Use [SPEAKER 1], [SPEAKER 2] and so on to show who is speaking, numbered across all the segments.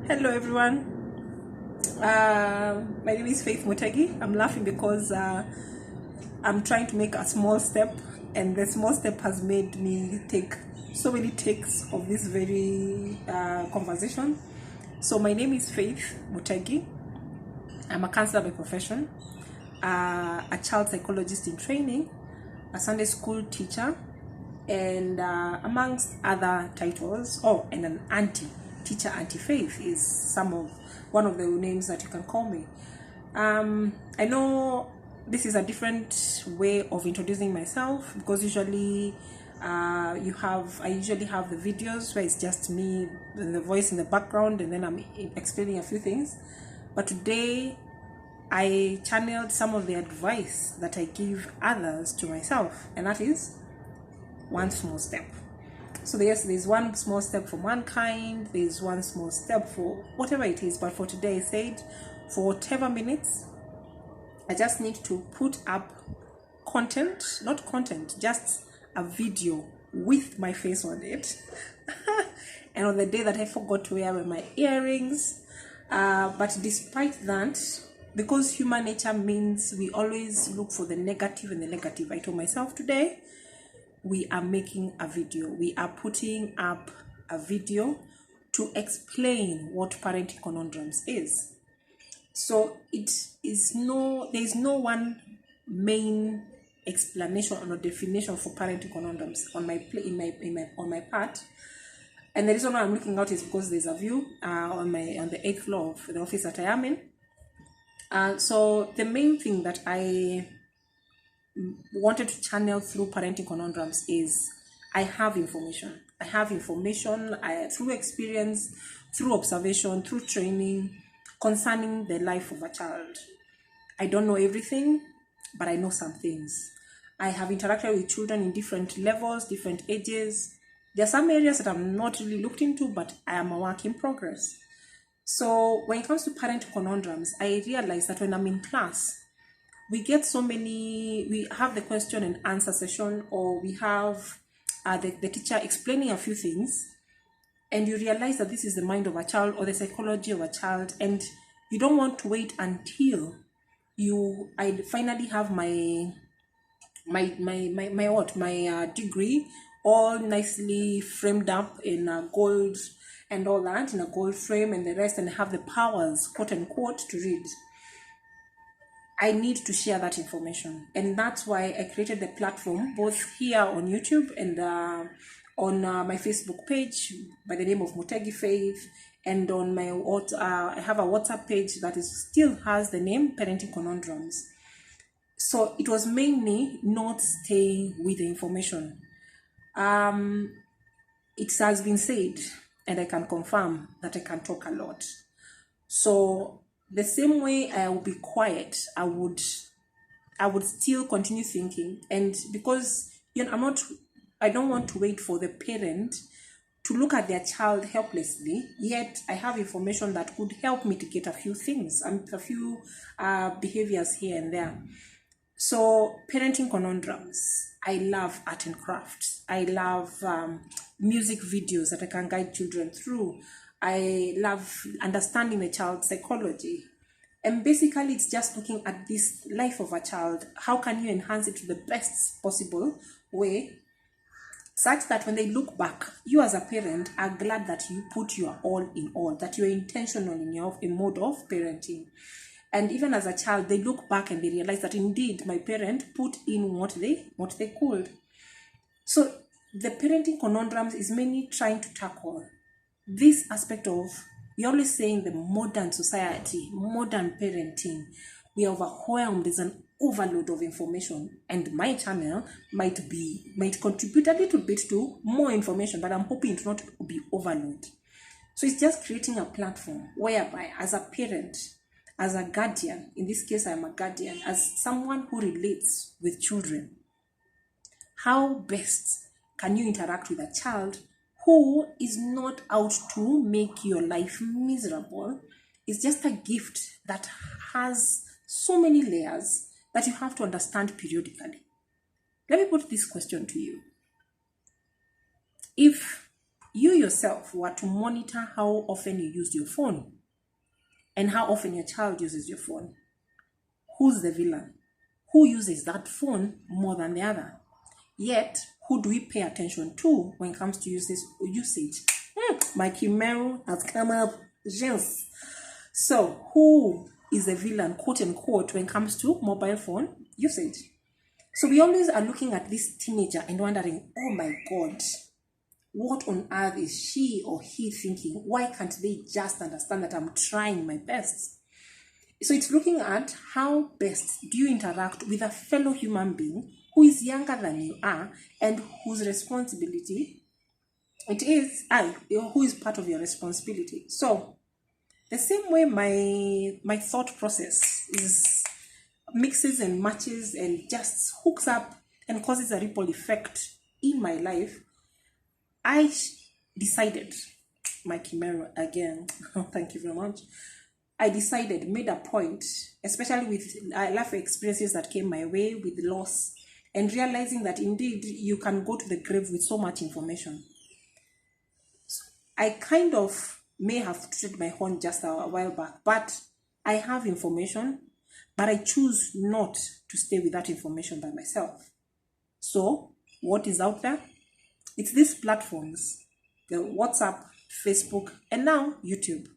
[SPEAKER 1] Hello everyone. My name is Faith Motegi. I'm laughing because I'm trying to make a small step, and the small step has made me take so many takes of this very conversation. So my name is Faith Motegi. I'm a counselor by profession, a child psychologist in training, a Sunday school teacher, and amongst other titles, and an auntie. Teacher Auntie Faith is one of the names that you can call me. I know this is a different way of introducing myself, because usually I usually have the videos where it's just me and the voice in the background, and then I'm explaining a few things. But today I channeled some of the advice that I give others to myself, and that is one small step. So there's one small step for mankind, there's one small step for whatever it is. But for today, I said for whatever minutes, I just need to put up just a video with my face on it. And on the day that I forgot to wear my earrings, but despite that, because human nature means we always look for the negative and the negative, I told myself today, we are making a video. We are putting up a video to explain what parenting conundrums is. So there is no one main explanation or definition for parenting conundrums on my part. And the reason why I'm looking out is because there's a view on the 8th floor of the office that I am in. So the main thing that I wanted to channel through parenting conundrums is I have information through experience, through observation, through training concerning the life of a child. I don't know everything, but I know some things. I have interacted with children in different levels, different ages. There are some areas that I'm not really looked into, but I am a work in progress. So when it comes to parenting conundrums, I realize that when I'm in class, we have the question and answer session, or we have the teacher explaining a few things, and you realize that this is the mind of a child or the psychology of a child, and you don't want to wait until I finally have my degree all nicely framed up in gold and all that, in a gold frame and the rest, and have the powers, quote unquote, to read. I need to share that information, and that's why I created the platform both here on YouTube and on my Facebook page by the name of Motegi Faith, and on my I have a WhatsApp page that still has the name Parenting Conundrums. So it was mainly not staying with the information. It has been said, and I can confirm that I can talk a lot. So the same way I will be quiet, I would still continue thinking. And because I don't want to wait for the parent to look at their child helplessly, yet I have information that could help mitigate a few things and a few behaviors here and there. So parenting conundrums, I love art and crafts. I love music videos that I can guide children through. I love understanding the child's psychology. And basically, it's just looking at this life of a child. How can you enhance it to the best possible way, such that when they look back, you as a parent are glad that you put your all in all, that you're intentional in your mode of parenting. And even as a child, they look back and they realize that indeed my parent put in what they could. So the parenting conundrums is mainly trying to tackle this aspect of, we're always saying the modern society, modern parenting, we are overwhelmed. There's an overload of information, and my channel might contribute a little bit to more information, but I'm hoping it not to be overload. So it's just creating a platform whereby, as a parent, as a guardian, in this case I'm a guardian, as someone who relates with children, how best can you interact with a child who is not out to make your life miserable? It's just a gift that has so many layers that you have to understand periodically. Let me put this question to you. If you yourself were to monitor how often you used your phone and how often your child uses your phone, who's the villain? Who uses that phone more than the other? Yet, who do we pay attention to when it comes to usage? My Kimeru has come up. Yes. So, who is the villain, quote unquote, when it comes to mobile phone usage? So, we always are looking at this teenager and wondering, oh my God, what on earth is she or he thinking? Why can't they just understand that I'm trying my best? So it's looking at how best do you interact with a fellow human being who is younger than you are and whose responsibility it is, who is part of your responsibility. So the same way my thought process is mixes and matches and just hooks up and causes a ripple effect in my life, I decided, my Chimera again, thank you very much. I decided, made a point, especially with life experiences that came my way with loss and realizing that indeed you can go to the grave with so much information. So I kind of may have tooted my horn just a while back, but I have information, but I choose not to stay with that information by myself. So what is out there? It's these platforms, the WhatsApp, Facebook, and now YouTube.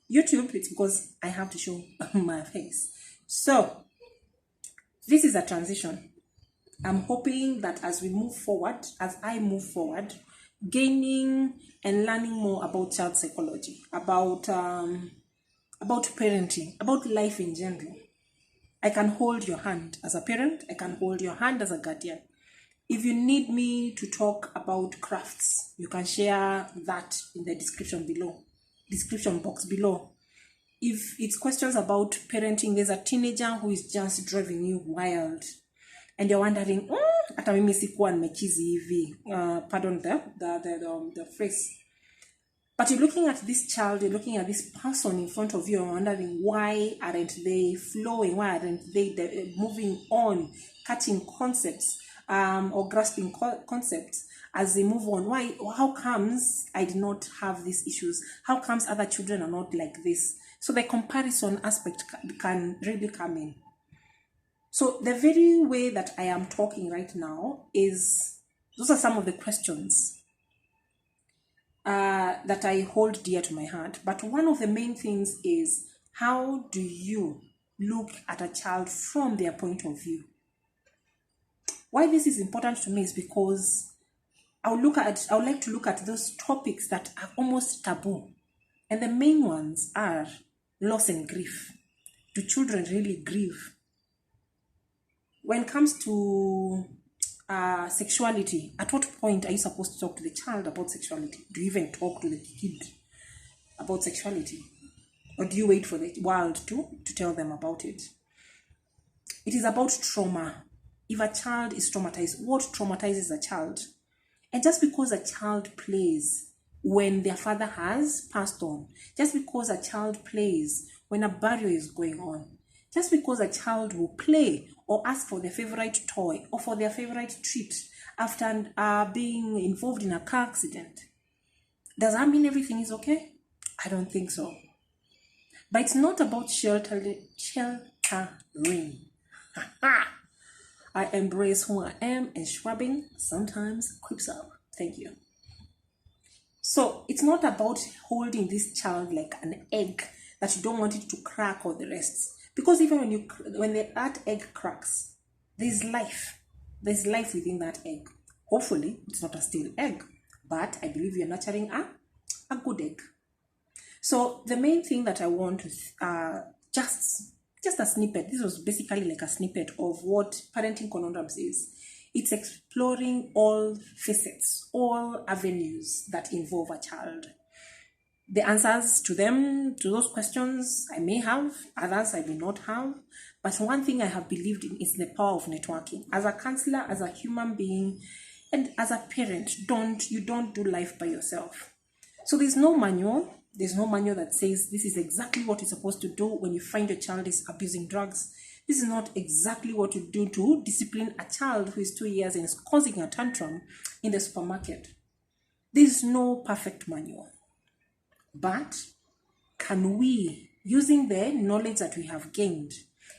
[SPEAKER 1] YouTube, it's because I have to show my face. So, this is a transition. I'm hoping that as we move forward, as I move forward, gaining and learning more about child psychology, about parenting, about life in general, I can hold your hand as a parent, I can hold your hand as a guardian. If you need me to talk about crafts, you can share that in the description box below. If it's questions about parenting, there's a teenager who is just driving you wild and you're wondering, hata mimi sikuwa nimechizi hivi, pardon the phrase. But you're looking at this child, you're looking at this person in front of you and wondering, why aren't they flowing? Why aren't they moving on, catching concepts or grasping concepts as they move on? Why? How comes I did not have these issues? How comes other children are not like this? So the comparison aspect can really come in. So the very way that I am talking right now those are some of the questions that I hold dear to my heart. But one of the main things is, how do you look at a child from their point of view? Why this is important to me is because I would like to look at those topics that are almost taboo. And the main ones are loss and grief. Do children really grieve? When it comes to sexuality, at what point are you supposed to talk to the child about sexuality? Do you even talk to the kid about sexuality? Or do you wait for the world to tell them about it? It is about trauma. If a child is traumatized, what traumatizes a child? And just because a child plays when their father has passed on, just because a child plays when a burial is going on, just because a child will play or ask for their favorite toy or for their favorite treat after being involved in a car accident, does that mean everything is okay? I don't think so. But it's not about sheltering. I embrace who I am, and schwabbing sometimes creeps up. Thank you. So it's not about holding this child like an egg that you don't want it to crack or the rest. Because even when that egg cracks, there's life. There's life within that egg. Hopefully, it's not a stale egg, but I believe you're nurturing a good egg. So the main thing that I want to just a snippet. This was basically like a snippet of what Parenting Conundrums is. It's exploring all facets, all avenues that involve a child. The answers to those questions, I may have, others I may not have. But one thing I have believed in is the power of networking. As a counselor, as a human being, and as a parent, you don't do life by yourself. So there's no manual. There's no manual that says this is exactly what you're supposed to do when you find your child is abusing drugs. This is not exactly what you do to discipline a child who is 2 years and is causing a tantrum in the supermarket. There's no perfect manual, but can we, using the knowledge that we have gained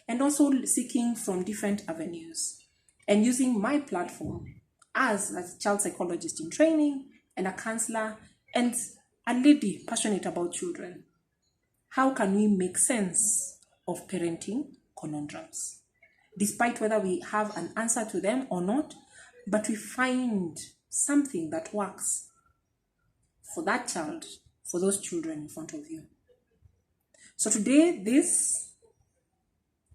[SPEAKER 1] and also seeking from different avenues and using my platform as a child psychologist in training and a counselor and a lady passionate about children, how can we make sense of parenting conundrums? Despite whether we have an answer to them or not, but we find something that works for that child, for those children in front of you. So today, this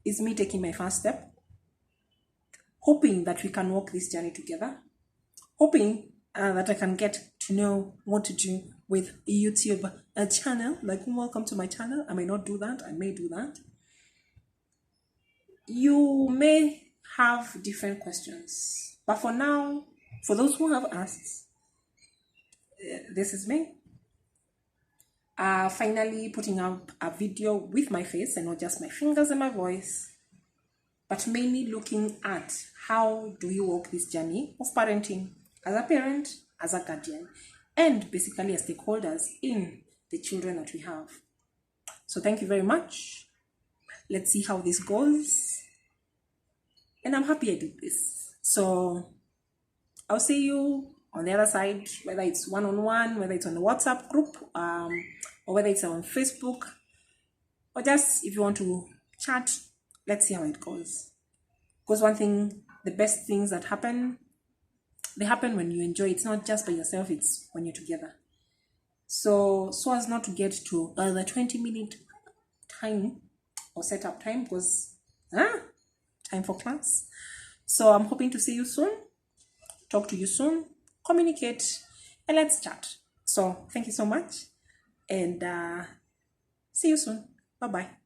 [SPEAKER 1] is me taking my first step, hoping that we can walk this journey together, hoping that I can get to know what to do with a YouTube channel, like welcome to my channel. I may not do that, I may do that. You may have different questions, but for now, for those who have asked, this is me. Finally putting up a video with my face and not just my fingers and my voice, but mainly looking at how do you walk this journey of parenting as a parent, as a guardian, and basically as stakeholders in the children that we have. So thank you very much. Let's see how this goes. And I'm happy I did this. So I'll see you on the other side, whether it's one-on-one, whether it's on the WhatsApp group, or whether it's on Facebook, or just if you want to chat, let's see how it goes. Because one thing, the best things that happen, they happen when you enjoy. It's not just by yourself, it's when you're together. So as not to get to the 20-minute time or setup time, because time for class. So I'm hoping to see you soon, talk to you soon, communicate, and let's chat. So thank you so much, and see you soon. Bye-bye.